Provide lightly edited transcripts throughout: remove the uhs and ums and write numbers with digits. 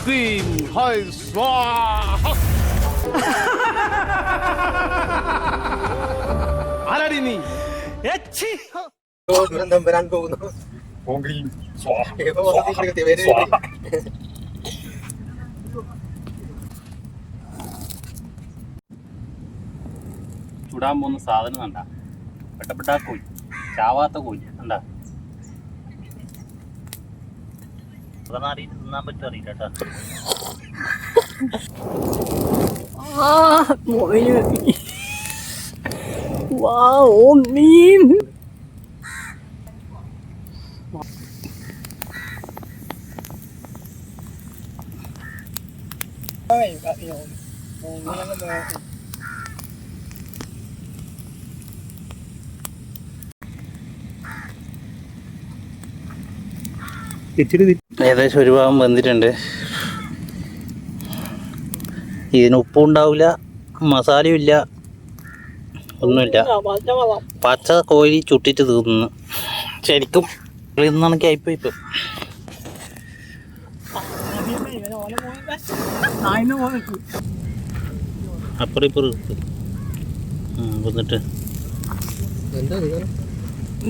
Cream high സ്വാഹ. ആരാടി നീ? എച്ചി. ദുരന്തം വരാൻ പോകുന്നു. ചുടാൻ പോകുന്ന സാധനം കണ്ട പെട്ടപ്പെട്ടാ കോഴി, ചാവാത്ത കോഴി കണ്ടാ. അറിയിട്ട് തിന്നാൻ പറ്റും അറിയില്ല കേട്ടോ. ഏകദേശം ഒരു ഭാഗം വെന്തിട്ടുണ്ട്. ഇതിന് ഉപ്പും ഉണ്ടാവില്ല, മസാലയും ഇല്ല, ഒന്നുമില്ല. പച്ച കോഴി ചുട്ടിട്ട് തീർന്നു. ശരിക്കും കണക്കി ആയിപ്പോയി ഇപ്പം. അപ്പുറം ഇപ്പുറം വന്നിട്ട്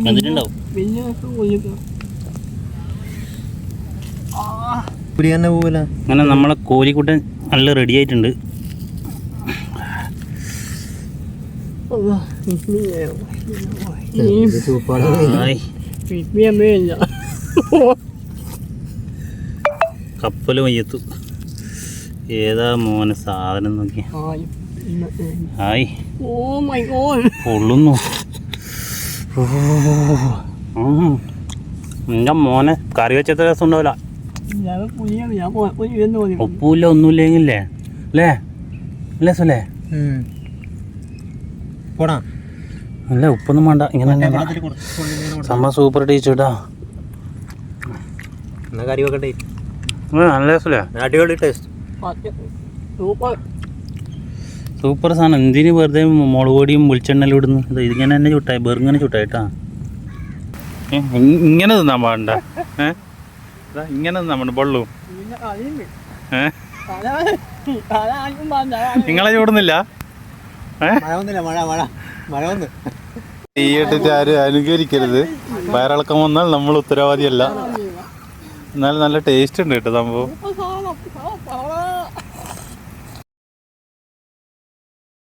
വന്നിട്ടുണ്ടാവും. അങ്ങനെ നമ്മളെ കോഴിക്കുട്ടൻ നല്ല റെഡി ആയിട്ടുണ്ട്. കപ്പല് മയ്യത്തു. ഏതാ മോനെ സാധനം നോക്കി. ഹായ് പൊള്ളുന്നു. എൻ്റെ മോനെ കറി വെച്ചത്ര രസം ഉണ്ടാവില്ല. ഉപ്പില്ല ഒന്നുമില്ലെങ്കിലേ അല്ലേ അല്ലേ സുലേ? അല്ല ഉപ്പൊന്നും വേണ്ട. ഇങ്ങനെ സംഭവം സൂപ്പർ ടേസ്റ്റ് കേട്ടോ. നല്ല സുലേ, അടിപൊളി ടേസ്റ്റ്, സൂപ്പർ സാധനം. എന്തിന് വെറുതെ മുളക് പൊടിയും വെളിച്ചെണ്ണലും ഇടുന്നു? ഇതിങ്ങനെ തന്നെ ചുട്ടായി, ബെറിങ്ങനെ ചുട്ടായിട്ടാ. ഇങ്ങനെ തിന്നാൻ പാടണ്ട. ഇങ്ങനെ തിന്നാൻ പാട വെള്ളവും. നിങ്ങളെ ചൂടുന്നില്ല? തീയിട്ടിട്ട് ആരും അനുകരിക്കരുത്. വയറിളക്കം വന്നാൽ നമ്മൾ ഉത്തരവാദിയല്ല. എന്നാലും നല്ല ടേസ്റ്റ് ഉണ്ട് കേട്ടോ സംഭവം.